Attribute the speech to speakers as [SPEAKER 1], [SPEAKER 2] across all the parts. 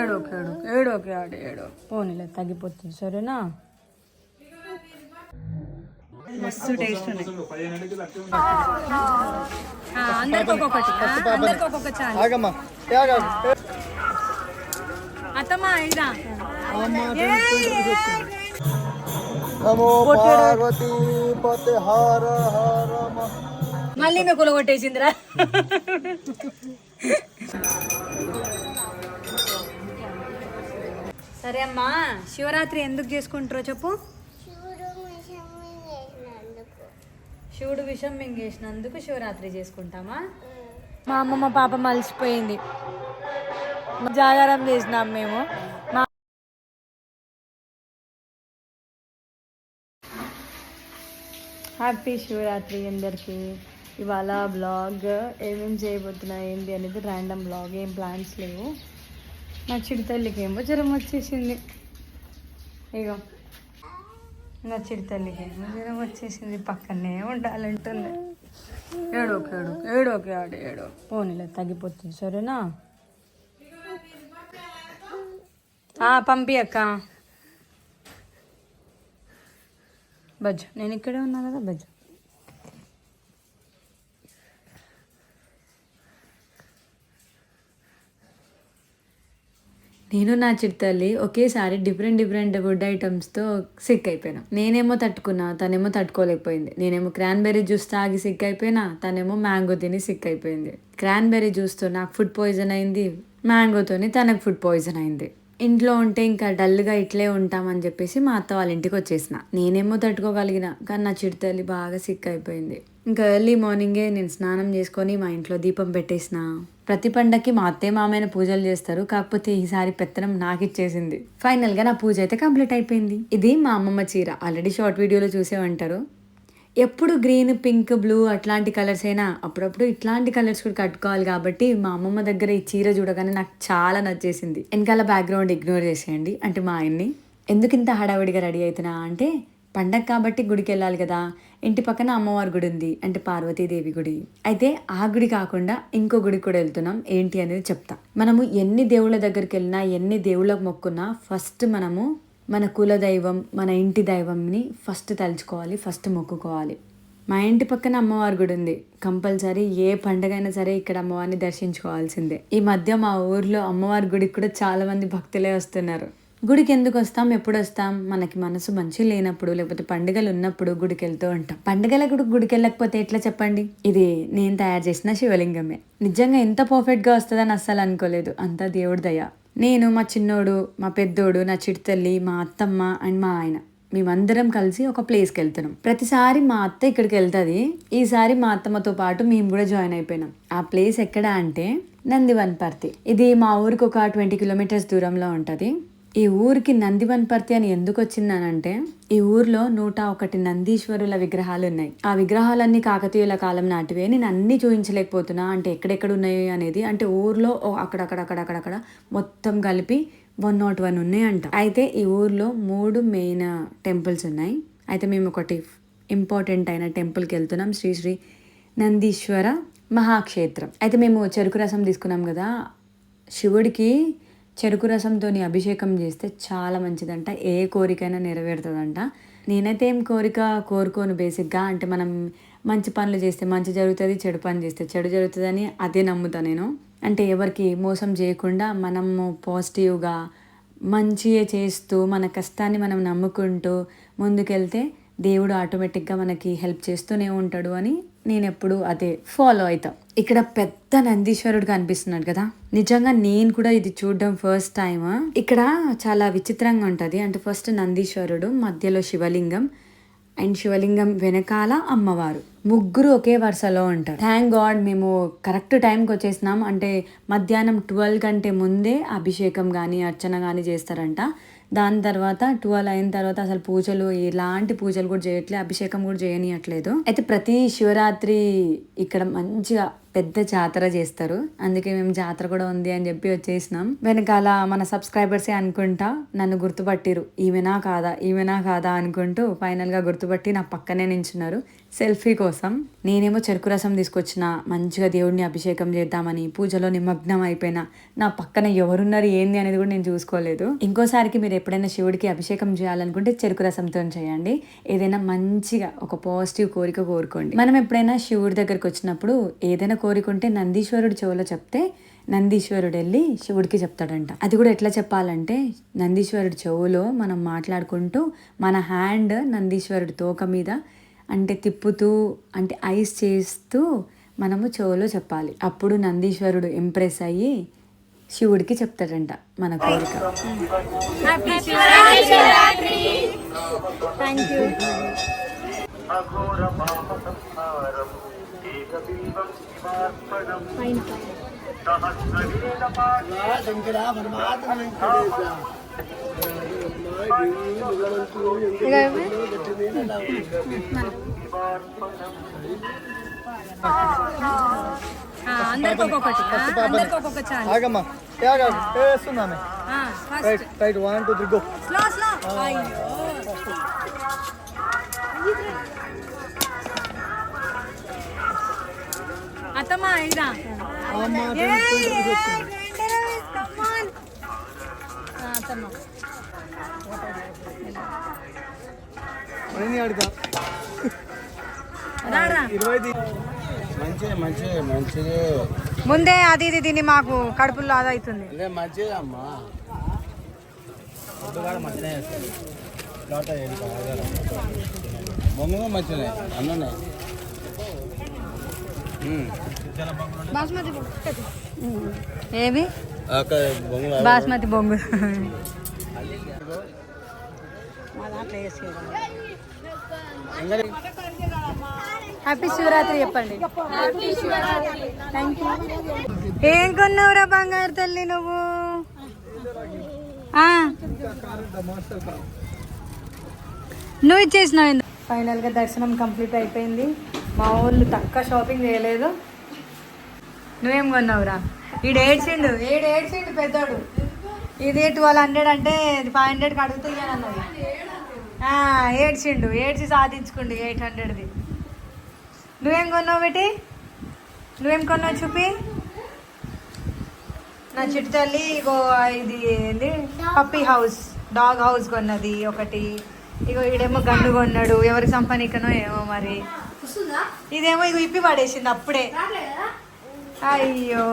[SPEAKER 1] ఏడోకి ఏడోకి ఆడు ఏడో పోనీలే తగ్గిపోతుంది సరేనా. మస్తు టేస్ట్ ఉన్నాయి. అందరికి ఒక్కొక్కటి, అందరికి ఒక్కొక్క చాలు. అత్తమ్మా ఇదా మళ్ళీ నువ్వు కొట్టేసిందిరా. సరే అమ్మా, శివరాత్రి ఎందుకు చేసుకుంటారో చెప్పు. శివుడు విషం మింగేసినందుకు శివరాత్రి చేసుకుంటామా. మా అమ్మమ్మ పాప మలిసిపోయింది, జాగారం చేసినాం మేము. హ్యాపీ శివరాత్రి అందరికీ. ఇవాళ బ్లాగ్ ఏమేమి చేయబోతున్నా ఏంటి అనేది ర్యాండమ్ బ్లాగ్, ఏం ప్లాన్స్ లేవు. నా చిడితల్లికి ఏమో జ్వరం వచ్చేసింది. ఇగో నా చిడితల్లికి ఏమో జ్వరం వచ్చేసింది, పక్కనే ఉండాలంటుంది. ఏడోకి ఆడు ఏడో పోనీలే తగ్గిపోతుంది సరేనా. పంపి అక్క. బజ్జు నేను ఇక్కడే ఉన్నా కదా బజ్జు. నేను నా చిట్టల్లి ఒకేసారి డిఫరెంట్ ఫుడ్ ఐటమ్స్తో సిక్ అయిపోయినా. నేనేమో తట్టుకున్నా, తనేమో తట్టుకోలేకపోయింది. నేనేమో క్రాన్బెర్రీ జ్యూస్ తాగి సిక్ అయిపోయినా, తనేమో మ్యాంగో తిని సిక్ అయిపోయింది. క్రాన్బెర్రీ జ్యూస్తో నాకు ఫుడ్ పాయిజన్ అయింది, మ్యాంగోతోని తనకు ఫుడ్ పాయిజన్ అయింది. ఇంట్లో ఉంటే ఇంకా డల్గా ఇట్లే ఉంటామని చెప్పేసి మా అత్త వాళ్ళ ఇంటికి వచ్చేసిన. నేనేమో తట్టుకోగలిగిన, కానీ నా చిట్టల్లి బాగా సిక్ అయిపోయింది. ఇంకా ఎర్లీ మార్నింగే నేను స్నానం చేసుకొని మా ఇంట్లో దీపం పెట్టేసిన. ప్రతి పండక్కి మా అత్తయ్య మామైన పూజలు చేస్తారు, కాకపోతే ఈసారి పెత్తనం నాకు ఇచ్చేసింది. ఫైనల్ గా నా పూజ అయితే కంప్లీట్ అయిపోయింది. ఇది మా అమ్మమ్మ చీర, ఆల్రెడీ షార్ట్ వీడియోలో చూసే ఉంటారు. ఎప్పుడు గ్రీన్, పింక్, బ్లూ అట్లాంటి కలర్స్ అయినా అప్పుడప్పుడు ఇట్లాంటి కలర్స్ కూడా కట్టుకోవాలి కాబట్టి మా అమ్మమ్మ దగ్గర ఈ చీర చూడగానే నాకు చాలా నచ్చేసింది. వెనకాల బ్యాక్గ్రౌండ్ ఇగ్నోర్ చేసేయండి, అంటే మా ఆయన్ని. ఎందుకు ఇంత హడావిడిగా రెడీ అవుతున్నా అంటే, పండగ కాబట్టి గుడికి వెళ్ళాలి కదా. ఇంటి పక్కన అమ్మవారి గుడి ఉంది, అంటే పార్వతీదేవి గుడి. అయితే ఆ గుడి కాకుండా ఇంకో గుడికి కూడా వెళ్తున్నాం. ఏంటి అనేది చెప్తా. మనము ఎన్ని దేవుళ్ళ దగ్గరికి వెళ్ళినా, ఎన్ని దేవుళ్ళకు మొక్కున్నా, ఫస్ట్ మనము మన కులదైవం, మన ఇంటి దైవంని ఫస్ట్ తలుచుకోవాలి, ఫస్ట్ మొక్కుకోవాలి. మా ఇంటి పక్కన అమ్మవారి గుడి ఉంది. కంపల్సరీ ఏ పండగ అయినా సరే ఇక్కడ అమ్మవారిని దర్శించుకోవాల్సిందే. ఈ మధ్య మా ఊర్లో అమ్మవారి గుడికి కూడా చాలా మంది భక్తులే వస్తున్నారు. గుడికి ఎందుకు వస్తాం, ఎప్పుడు వస్తాం? మనకి మనసు మంచి లేనప్పుడు, లేకపోతే పండుగలు ఉన్నప్పుడు గుడికి వెళ్తూ ఉంటాం. పండుగల గుడికి వెళ్ళకపోతే ఎట్లా చెప్పండి? ఇది నేను తయారు చేసిన శివలింగమే. నిజంగా ఎంత పర్ఫెక్ట్గా వస్తుందని అస్సలు అనుకోలేదు, అంతా దేవుడి దయ. నేను, మా చిన్నోడు, మా పెద్దోడు, నా చిట్టల్లి, మా అత్తమ్మ అండ్ మా ఆయన, మేమందరం కలిసి ఒక ప్లేస్కి వెళ్తున్నాం. ప్రతిసారి మా అత్త ఇక్కడికి వెళ్తుంది, ఈసారి మా అత్తమ్మతో పాటు మేము కూడా జాయిన్ అయిపోయినాం. ఆ ప్లేస్ ఎక్కడ అంటే నందివన్పర్తి. ఇది మా ఊరికి ఒక 20 కిలోమీటర్స్ దూరంలో ఉంటుంది. ఈ ఊరికి నందివన్పర్తి అని ఎందుకు వచ్చిందనంటే, ఈ ఊర్లో 101 నందీశ్వరుల విగ్రహాలు ఉన్నాయి. ఆ విగ్రహాలన్నీ కాకతీయుల కాలం నాటివే. నేను అన్ని చూపించలేకపోతున్నా, అంటే ఎక్కడెక్కడ ఉన్నాయి అనేది. అంటే ఊర్లో అక్కడక్కడ మొత్తం కలిపి 101 ఉన్నాయంట. అయితే ఈ ఊర్లో 3 మెయిన్ టెంపుల్స్ ఉన్నాయి. అయితే మేము ఒకటి ఇంపార్టెంట్ అయిన టెంపుల్కి వెళ్తున్నాం, శ్రీ శ్రీ నందీశ్వర మహాక్షేత్రం. అయితే మేము చెరుకు రసం తీసుకున్నాం కదా, శివుడికి చెరుకు రసంతో అభిషేకం చేస్తే చాలా మంచిదంట, ఏ కోరికైనా నెరవేరుతుందంట. నేనైతే ఏం కోరిక కోరుకోను బేసిక్గా. అంటే మనం మంచి పనులు చేస్తే మంచి జరుగుతుంది, చెడు పని చేస్తే చెడు జరుగుతుందని అదే నమ్ముతా నేను. అంటే ఎవరికి మోసం చేయకుండా మనము పాజిటివ్గా మంచిగా చేస్తూ మన కష్టాన్ని మనం నమ్ముకుంటూ ముందుకెళ్తే దేవుడు ఆటోమేటిక్గా మనకి హెల్ప్ చేస్తూనే ఉంటాడు అని నేను ఎప్పుడు అదే ఫాలో అవుతా. ఇక్కడ పెద్ద నందీశ్వరుడు కనిపిస్తున్నాడు కదా, నిజంగా నేను కూడా ఇది చూడడం ఫస్ట్ టైం. ఇక్కడ చాలా విచిత్రంగా ఉంటుంది. అంటే ఫస్ట్ నందీశ్వరుడు, మధ్యలో శివలింగం, అండ్ శివలింగం వెనకాల అమ్మవారు, ముగ్గురు ఒకే వరుసలో ఉంటారు. థ్యాంక్ గాడ్ మేము కరెక్ట్ టైంకి వచ్చేసినాం. అంటే మధ్యాహ్నం 12 కంటే ముందే అభిషేకం కానీ అర్చన కానీ చేస్తారంట. దాని తర్వాత 12 అయిన తర్వాత అసలు పూజలు, ఎలాంటి పూజలు కూడా చేయట్లేదు, అభిషేకం కూడా చేయనియట్లేదు. అయితే ప్రతి శివరాత్రి ఇక్కడ మంచిగా పెద్ద జాతర చేస్తారు. అందుకే మేము జాతర కూడా ఉంది అని చెప్పి వచ్చేసినాం. వెనకాల మన సబ్స్క్రైబర్సే అనుకుంటా నన్ను గుర్తుపట్టిరు, ఈమెనా కాదా అనుకుంటూ ఫైనల్ గా గుర్తుపట్టి నా పక్కనే నించున్నారు సెల్ఫీ కోసం. నేనేమో చెరుకు రసం తీసుకొచ్చిన, మంచిగా దేవుడిని అభిషేకం చేద్దామని పూజలో నిమగ్నం అయిపోయినా. నా పక్కన ఎవరున్నారు ఏంది అనేది కూడా నేను చూసుకోలేదు. ఇంకోసారికి మీరు ఎప్పుడైనా శివుడికి అభిషేకం చేయాలనుకుంటే చెరుకు రసంతో చేయండి. ఏదైనా మంచిగా ఒక పాజిటివ్ కోరిక కోరుకోండి. మనం ఎప్పుడైనా శివుడి దగ్గరికి వచ్చినప్పుడు ఏదైనా కోరికుంటే నందీశ్వరుడు చెవులో చెప్తే నందీశ్వరుడు వెళ్ళి శివుడికి చెప్తాడంట. అది కూడా ఎట్లా చెప్పాలంటే నందీశ్వరుడు చెవులో మనం మాట్లాడుకుంటూ మన హ్యాండ్ నందీశ్వరుడి తోక మీద అంటే తిప్పుతూ అంటే ఐస్ చేస్తూ మనము చెవులో చెప్పాలి. అప్పుడు నందీశ్వరుడు ఇంప్రెస్ అయ్యి శివుడికి చెప్తాడంట మన కోరిక. Thank you. అందరికి ఒక్కొక్కటి, అందరికి ఒక్కొక్క ఛాన్స్. ఆగమ్మా వేస్తున్నామే. Right 1 2 3 go. Slow slow. అయ్యో అత్తమ్మా ఇదా అత్తమ్మా ముందే అది ఇది తిని మాకు కడుపులో అది అవుతుంది. మంచిదమ్మా మంచిగా అన్నీ ఏమి బాస్మతి బొంగు హ్యాపీ శివరాత్రి చెప్పండి. Thank you. ఏం కొన్నావురా బంగారు తల్లి నువ్వు? నువ్వు ఇచ్చేసినావు. ఫైనల్గా దర్శనం కంప్లీట్ అయిపోయింది. మా ఊళ్ళు తక్కువ షాపింగ్ చేయలేదు. నువ్వేం కొన్నావురా? ఏడ్చిండు పెద్దోడు. ఇది 1200 అంటే 500కి అడుగుతుంది అన్నది. ఏడ్చి సాధించుకుండు 800ది. నువ్వేం కొన్నావు బేటి? నువ్వేం కొన్నావు చూపి. నా చిట్టు తల్లి ఇగో ఇది ఏంది పప్పీ హౌస్, డాగ్ హౌస్ కొన్నది ఒకటి. ఇగో ఈడేమో గన్ను కొన్నాడు, ఎవరికి సంపానికనో ఏమో మరి. ఇదేమో ఇగో ఇప్పి పడేసింది అప్పుడే. అయ్యో.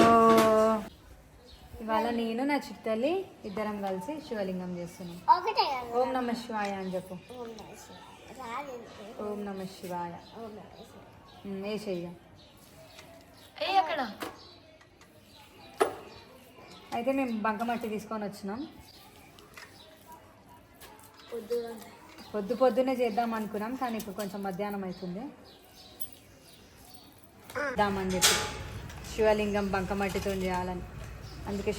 [SPEAKER 1] ఇవాళ నేను నా చిట్టల్లి ఇద్దరం కలిసి శివలింగం చేస్తున్నాం. ఓం నమ శివాయ అని చెప్పు. ఓం నమ శివాయ. అయితే మేము బంకమట్టి తీసుకొని వచ్చినాం. పొద్దునే చేద్దాం అనుకున్నాం, కానీ ఇప్పుడు కొంచెం మధ్యాహ్నం అవుతుంది. చేద్దామని చెప్పి శివలింగం బంకమట్టితో చేయాలని. అందుకే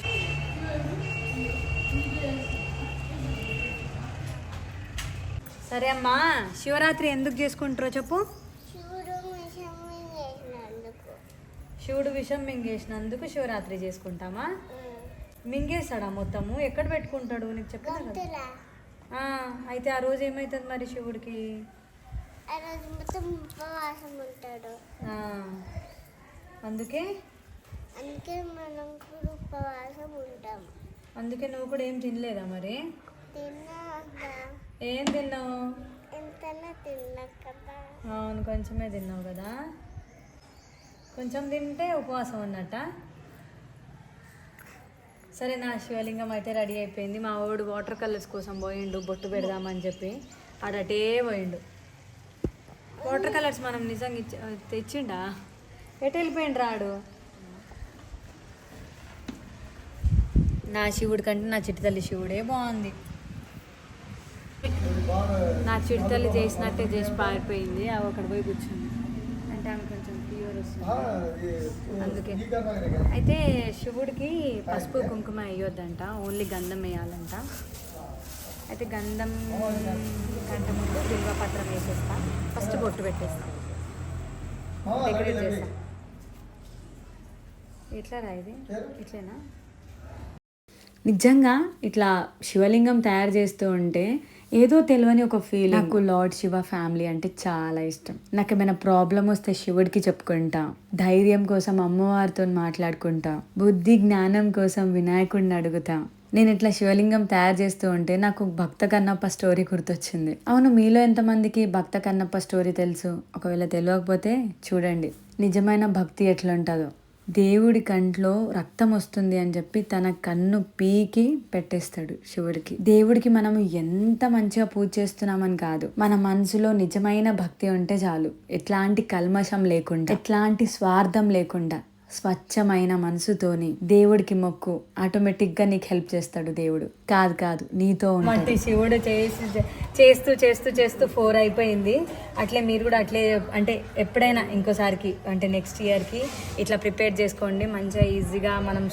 [SPEAKER 1] సరే అమ్మా, శివరాత్రి ఎందుకు చేసుకుంటారో చెప్పు. శివుడు విషం మింగేసినందుకు శివరాత్రి చేసుకుంటామా? మింగేస్తాడా మొత్తము? ఎక్కడ పెట్టుకుంటాడు నీకు చెప్పాను కదా. అయితే ఆ రోజు ఏమవుతుంది మరి శివుడికి? అందుకే మనం కూడా ఉపవాసం ఉంటాం. అందుకే నువ్వు కూడా ఏం తినలేదా మరి? ఏం తిన్నావు? అవును, కొంచెమే తిన్నావు కదా. కొంచెం తింటే ఉపవాసం అన్నట్ట. సరే, నా శివలింగం అయితే రెడీ అయిపోయింది. మా వాడు వాటర్ కలర్స్ కోసం పోయిండు, బొట్టు పెడదామని చెప్పి ఆడటే పోయిండు. వాటర్ కలర్స్ మనం నిజంగా తెచ్చిండా? ఎటు వెళ్ళిపోయిండు రాడు. నా శివుడి కంటే నా చిట్టుతల్లి శివుడే బాగుంది. నా చిట్టుతల్లి చేసినట్టే చేసి పారిపోయింది. అవి అక్కడ పోయి కూర్చుంది అంటే ఆమె కొంచెం ఫీవర్ వస్తుంది అందుకే. అయితే శివుడికి పసుపు కుంకుమ వేయొద్దంట, ఓన్లీ గంధం వేయాలంట. అయితే గంధం కంటే ముందు బిల్వపత్రం వేసేస్తా, ఫస్ట్ బొట్టు పెట్టేస్తా, డెకరేట్ చేస్తా. ఎట్లా రా ఇది ఇట్లేనా? నిజంగా ఇట్లా శివలింగం తయారు చేస్తూ ఉంటే ఏదో తెలియని ఒక ఫీల్. నాకు లార్డ్ శివ ఫ్యామిలీ అంటే చాలా ఇష్టం. నాకు ఏమైనా ప్రాబ్లం వస్తే శివుడికి చెప్పుకుంటా, ధైర్యం కోసం అమ్మవారితో మాట్లాడుకుంటా, బుద్ధి జ్ఞానం కోసం వినాయకుడిని అడుగుతా. నేను ఇట్లా శివలింగం తయారు చేస్తూ ఉంటే నాకు భక్త కన్నప్ప స్టోరీ గుర్తొచ్చింది. అవును, మీలో ఎంతమందికి భక్త కన్నప్ప స్టోరీ తెలుసు? ఒకవేళ తెలియకపోతే చూడండి నిజమైన భక్తి ఎట్లుంటుందో. దేవుడి కంట్లో రక్తం వస్తుంది అని చెప్పి తన కన్ను పీకి పెట్టేస్తాడు శివుడికి. దేవుడికి మనము ఎంత మంచిగా పూజ చేస్తున్నామని కాదు, మన మనసులో నిజమైన భక్తి ఉంటే చాలు. ఎట్లాంటి కల్మషం లేకుండా, ఎట్లాంటి స్వార్థం లేకుండా, స్వచ్ఛమైన మనసుతోని దేవుడికి మొక్కు, ఆటోమేటిక్గా నీకు హెల్ప్ చేస్తాడు దేవుడు. కాదు నీతో ఉంటాడు. శివుడు చేస్తూ చేస్తూ చేస్తూ 4 అయిపోయింది. అట్లే మీరు కూడా అట్లే అంటే ఎప్పుడైనా ఇంకోసారికి అంటే నెక్స్ట్ ఇయర్కి ఇట్లా ప్రిపేర్ చేసుకోండి. మంచిగా ఈజీగా మనం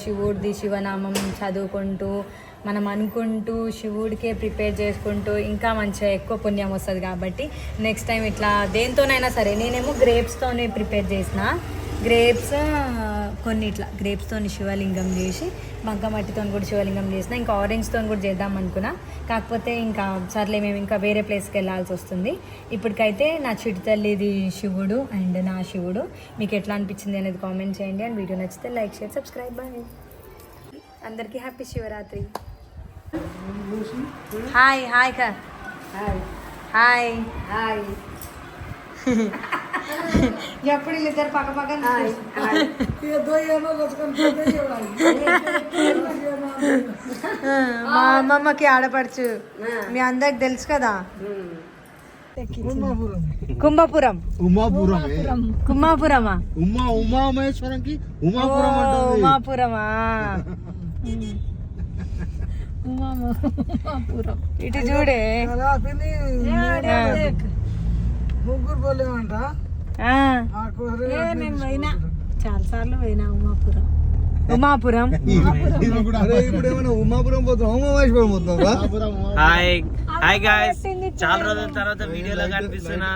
[SPEAKER 1] శివనామం చదువుకుంటూ మనం అనుకుంటూ శివుడికే ప్రిపేర్ చేసుకుంటూ ఇంకా మంచిగా ఎక్కువ పుణ్యం వస్తుంది. కాబట్టి నెక్స్ట్ టైం ఇట్లా దేంతోనైనా సరే, నేనేమో గ్రేప్స్తోనే ప్రిపేర్ చేసిన. గ్రేప్స్ కొన్ని ఇట్లా గ్రేప్స్తో శివలింగం చేసి, బంకమట్టితో కూడా శివలింగం చేసిన, ఇంకా ఆరెంజ్తో కూడా చేద్దాం అనుకున్నా. కాకపోతే ఇంకా సర్లే మేము ఇంకా వేరే ప్లేస్కి వెళ్ళాల్సి వస్తుంది. ఇప్పటికైతే నా చిట్టి తల్లిది శివుడు అండ్ నా శివుడు. మీకు ఎట్లా అనిపించింది అనేది కామెంట్ చేయండి. అండ్ వీడియో నచ్చితే లైక్, షేర్, సబ్స్క్రైబ్. బాయ్. అందరికీ హ్యాపీ శివరాత్రి. హాయ్ హాయ్ కా హాయ్ హాయ్. ఎప్పుడు ఇద్దరు పక్క పక్కన మా అమ్మమ్మకి ఆడపడుచు, మీ అందరికి తెలుసు కదా. కుంభపురం కుంభపురమా
[SPEAKER 2] ఉమామేశ్వరంకి
[SPEAKER 1] ఉమాపురమా ఉమాపురం. ఇటు చూడే
[SPEAKER 3] ముగ్గురు పోలేమంట. నేను పోయినా చాలా సార్లు పోయినా ఉమాపురం.
[SPEAKER 2] ఇప్పుడు ఏమైనా ఉమాపురం పోతాం, ఉమామేశ్వరం పోతాం.
[SPEAKER 4] హాయ్ గాయ్స్, చాలా రోజుల తర్వాత వీడియోలో కనిపిస్తున్నా.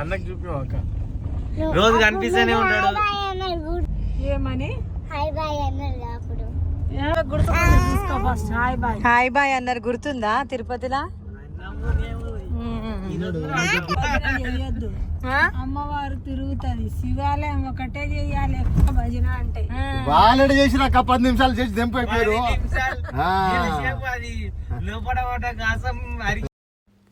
[SPEAKER 2] అన్నకి చూపి అక్క
[SPEAKER 4] రోజు కనిపిస్తూనే ఉంటాడు.
[SPEAKER 3] ఏమని
[SPEAKER 1] హాయ్ బాయ్ అన్నారు, గుర్తుందా తిరుపతిలా?
[SPEAKER 3] అమ్మవారు తిరుగుతుంది, శివాలయం ఒకటే చెయ్యాలి ఎక్కువ భజన అంటే.
[SPEAKER 2] ఆల్రెడీ చేసిన 10 నిమిషాలు చేసి దింపైపోయారు.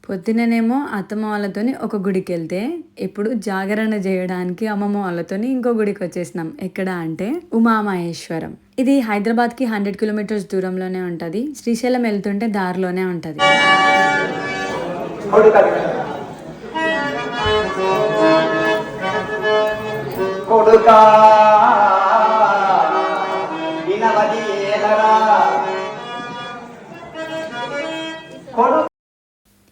[SPEAKER 1] పొద్దుననేమో అత్తమ్మ వాళ్ళతోని ఒక గుడికి వెళ్తే, ఇప్పుడు జాగరణ చేయడానికి అమ్మమ్మ వాళ్ళతోని ఇంకో గుడికి వచ్చేసినాం. ఎక్కడ అంటే ఉమామహేశ్వరం. ఇది హైదరాబాద్కి 100 కిలోమీటర్స్ దూరంలోనే ఉంటుంది. శ్రీశైలం వెళ్తుంటే దారిలోనే ఉంటుంది.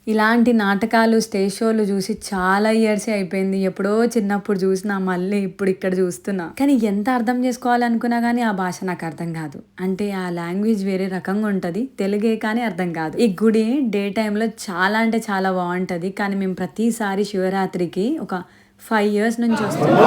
[SPEAKER 1] ఇలాంటి నాటకాలు, స్టేజ్ షోలు చూసి చాలా ఇయర్సే అయిపోయింది. ఎప్పుడో చిన్నప్పుడు చూసినా, మళ్ళీ ఇప్పుడు ఇక్కడ చూస్తున్నా. కానీ ఎంత అర్థం చేసుకోవాలనుకున్నా కానీ ఆ భాష నాకు అర్థం కాదు. అంటే ఆ లాంగ్వేజ్ వేరే రకంగా ఉంటుంది, తెలుగే కానీ అర్థం కాదు. ఈ గుడి డే టైంలో చాలా అంటే చాలా బాగుంటుంది. కానీ మేము ప్రతిసారి శివరాత్రికి ఒక 5 years నుంచి వస్తున్నాం.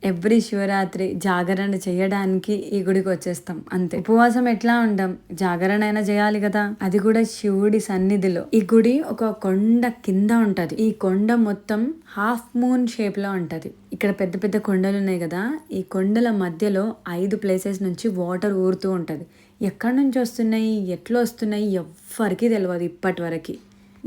[SPEAKER 1] ఎవ్రీ శివరాత్రి జాగరణ చేయడానికి ఈ గుడికి వచ్చేస్తాం అంతే. ఉపవాసం ఎట్లా ఉంటాం, జాగరణ అయినా చేయాలి కదా, అది కూడా శివుడి సన్నిధిలో. ఈ గుడి ఒక కొండ కింద ఉంటది. ఈ కొండ మొత్తం హాఫ్ మూన్ షేప్ లో ఉంటది. ఇక్కడ పెద్ద పెద్ద కొండలు ఉన్నాయి కదా, ఈ కొండల మధ్యలో 5 places నుంచి వాటర్ ఊరుతూ ఉంటది. ఎక్కడి నుంచి వస్తున్నాయి, ఎట్లా వస్తున్నాయి ఎవ్వరికి తెలియదు ఇప్పటి వరకు.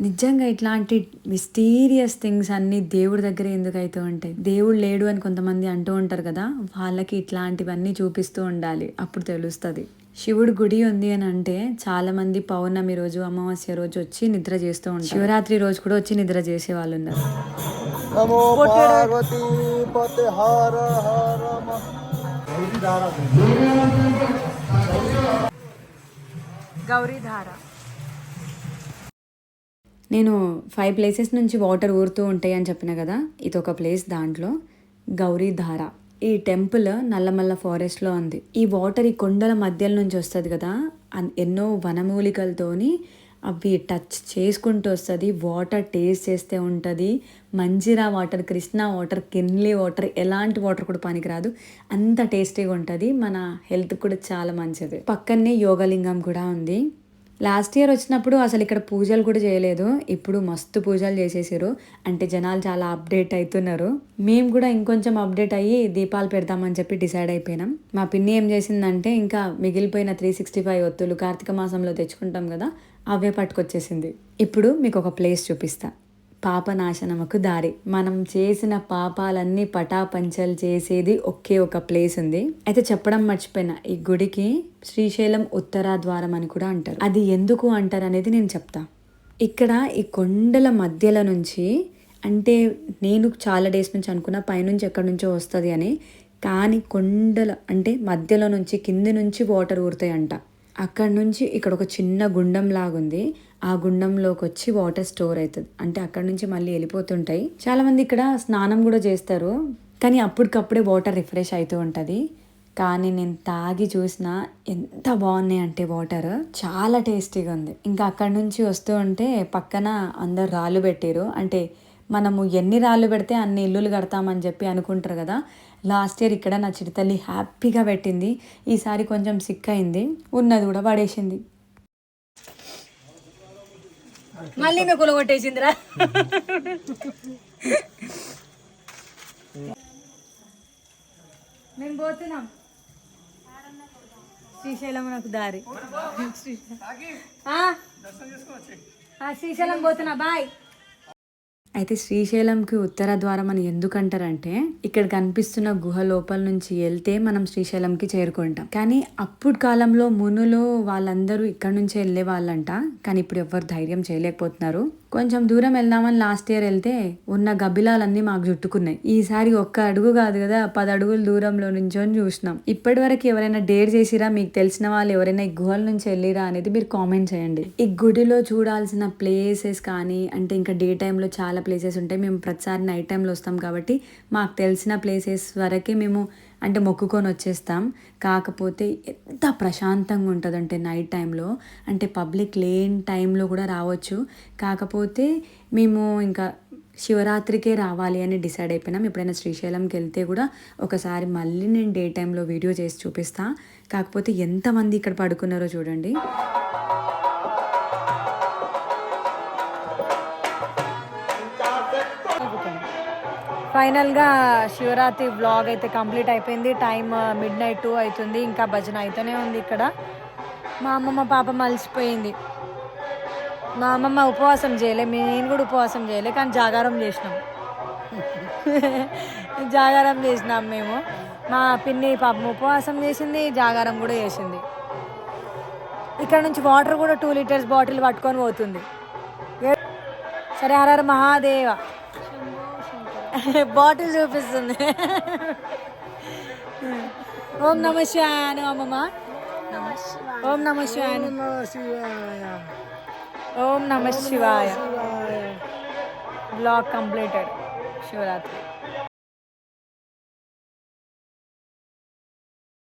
[SPEAKER 1] నిజంగా ఇట్లాంటి మిస్టీరియస్ థింగ్స్ అన్నీ దేవుడి దగ్గర ఎందుకు అవుతూ ఉంటాయి? దేవుడు లేడు అని కొంతమంది అంటూ ఉంటారు కదా, వాళ్ళకి ఇట్లాంటివన్నీ చూపిస్తూ ఉండాలి, అప్పుడు తెలుస్తుంది. శివుడు గుడి ఉంది అని అంటే చాలా మంది పౌర్ణమి రోజు, అమావాస్య రోజు వచ్చి నిద్ర చేస్తూ ఉంటారు. శివరాత్రి రోజు కూడా వచ్చి నిద్ర చేసే వాళ్ళు ఉన్నారు. గౌరీధార. నేను 5 places నుంచి వాటర్ ఊరుతూ ఉంటాయి అని చెప్పిన కదా, ఇది ఒక ప్లేస్. దాంట్లో గౌరీధార. ఈ టెంపుల్ నల్లమల్ల ఫారెస్ట్లో ఉంది. ఈ వాటర్ ఈ కొండల మధ్యలో నుంచి వస్తుంది కదా, ఎన్నో వనమూలికలతోని అవి టచ్ చేసుకుంటూ వస్తుంది, వాటర్ టేస్ట్ చేస్తే ఉంటుంది. Manjeera water, Krishna water, Kinley water, ఎలాంటి వాటర్ కూడా పనికిరాదు, అంత టేస్టీగా ఉంటుంది. మన హెల్త్ కూడా చాలా మంచిది. పక్కనే యోగలింగం కూడా ఉంది. లాస్ట్ ఇయర్ వచ్చినప్పుడు అసలు ఇక్కడ పూజలు కూడా చేయలేదు, ఇప్పుడు మస్తు పూజలు చేసేసారు. అంటే జనాలు చాలా అప్డేట్ అవుతున్నారు. మేము కూడా ఇంకొంచెం అప్డేట్ అయ్యి దీపాలు పెడదామని చెప్పి డిసైడ్ అయిపోయినాం. మా పిన్ని ఏం చేసిందంటే ఇంకా మిగిలిపోయిన 365 ఒత్తులు కార్తీక మాసంలో తెచ్చుకుంటాం కదా, అవే పట్టుకొచ్చేసింది. ఇప్పుడు మీకు ఒక ప్లేస్ చూపిస్తా. పాపనాశనముకు దారి. మనం చేసిన పాపాలన్నీ పటాపంచలు చేసేది ఒకే ఒక ప్లేస్ ఉంది. అయితే చెప్పడం మర్చిపోయినా, ఈ గుడికి శ్రీశైలం ఉత్తర ద్వారం అని కూడా అంటారు. అది ఎందుకు అంటారు అనేది నేను చెప్తా. ఇక్కడ ఈ కొండల మధ్యలో నుంచి, అంటే నేను చాలా డేస్ నుంచి అనుకున్నా పైనుంచి ఎక్కడి నుంచో వస్తుంది అని, కానీ కొండల అంటే మధ్యలో నుంచి కింది నుంచి వాటర్ ఊరుతాయి అంట. అక్కడ నుంచి ఇక్కడ ఒక చిన్న గుండం లాగుంది, ఆ గుండంలోకి వచ్చి వాటర్ స్టోర్ అవుతుంది. అంటే అక్కడ నుంచి మళ్ళీ వెళ్ళిపోతుంటాయి. చాలామంది ఇక్కడ స్నానం కూడా చేస్తారు, కానీ అప్పటికప్పుడే వాటర్ రిఫ్రెష్ అవుతూ ఉంటుంది. కానీ నేను తాగి చూసిన ఎంత బాగున్నాయి అంటే వాటర్ చాలా టేస్టీగా ఉంది. ఇంకా అక్కడ నుంచి వస్తూ ఉంటే పక్కన అందరు రాళ్ళు పెట్టారు. అంటే మనము ఎన్ని రాళ్ళు పెడితే అన్ని ఇల్లులు కడతామని చెప్పి అనుకుంటారు కదా. లాస్ట్ ఇయర్ ఇక్కడ నా చిరుతల్లి హ్యాపీగా పెట్టింది, ఈసారి కొంచెం సిక్ అయింది, ఉన్నది కూడా పడేసింది. మళ్ళీ నువ్వు కొలగొట్టేసిందిరా. మేము పోతున్నాం శ్రీశైలం, నాకు దారి. శ్రీశైలం పోతున్నా, బాయ్. అయితే శ్రీశైలంకి ఉత్తర ద్వారం అని ఎందుకంటారంటే, ఇక్కడ కనిపిస్తున్న గుహ లోపల నుంచి వెళ్తే మనం శ్రీశైలంకి చేరుకుంటాం. కానీ అప్పుడు కాలంలో మునులు వాళ్ళందరూ ఇక్కడ నుంచి వెళ్ళే వాళ్ళంట, కానీ ఇప్పుడు ఎవరు ధైర్యం చేయలేకపోతున్నారు. కొంచెం దూరం వెళ్దామని లాస్ట్ ఇయర్ వెళ్తే ఉన్న గబ్బిలాలన్నీ మాకు చుట్టుకున్నాయి. ఈసారి ఒక్క అడుగు కాదు కదా, 10 అడుగుల దూరంలో నుంచొని చూసినాం. ఇప్పటి వరకు ఎవరైనా డేర్ చేసిరా, మీకు తెలిసిన వాళ్ళు ఎవరైనా ఈ గుహల నుంచి వెళ్ళిరా అనేది మీరు కామెంట్ చేయండి. ఈ గుడిలో చూడాల్సిన ప్లేసెస్ కానీ, అంటే ఇంకా డే టైంలో చాలా ప్లేసెస్ ఉంటాయి. మేము ప్రతిసారి నైట్ టైంలో వస్తాం కాబట్టి మాకు తెలిసిన ప్లేసెస్ వరకే మేము అంటే మొక్కుకొని వచ్చేస్తాం. కాకపోతే ఎంత ప్రశాంతంగా ఉంటుందంటే నైట్ టైంలో, అంటే పబ్లిక్ లేని టైంలో కూడా రావచ్చు. కాకపోతే మేము ఇంకా శివరాత్రికే రావాలి అని డిసైడ్ అయిపోయినాం. ఎప్పుడైనా శ్రీశైలంకి వెళ్తే కూడా ఒకసారి మళ్ళీ నేను డే టైంలో వీడియో చేసి చూపిస్తా. కాకపోతే ఎంతమంది ఇక్కడ పడుకున్నారో చూడండి. ఫైనల్గా శివరాత్రి వ్లాగ్ అయితే కంప్లీట్ అయిపోయింది. టైం మిడ్నైట్ 2 అవుతుంది, ఇంకా భజన అయితేనే ఉంది ఇక్కడ. మా అమ్మమ్మ పాపం అలసిపోయింది. మా అమ్మమ్మ ఉపవాసం చేయలే, నేను కూడా ఉపవాసం చేయలే, కానీ జాగారం చేసినాం. జాగారం చేసినాం మేము. మా పిన్ని పాపం ఉపవాసం చేసింది, జాగారం కూడా చేసింది. ఇక్కడ నుంచి వాటర్ కూడా 2 లీటర్స్ బాటిల్ పట్టుకొని పోతుంది. సరే, హర మహాదేవ. బాటిల్ చూపిస్తుంది. ఓం నమ శివాయ అమ్మమ్మ. ఓం నమ శివాయ. ఓం నమ శివాయ. Blog completed. శివరాత్రి.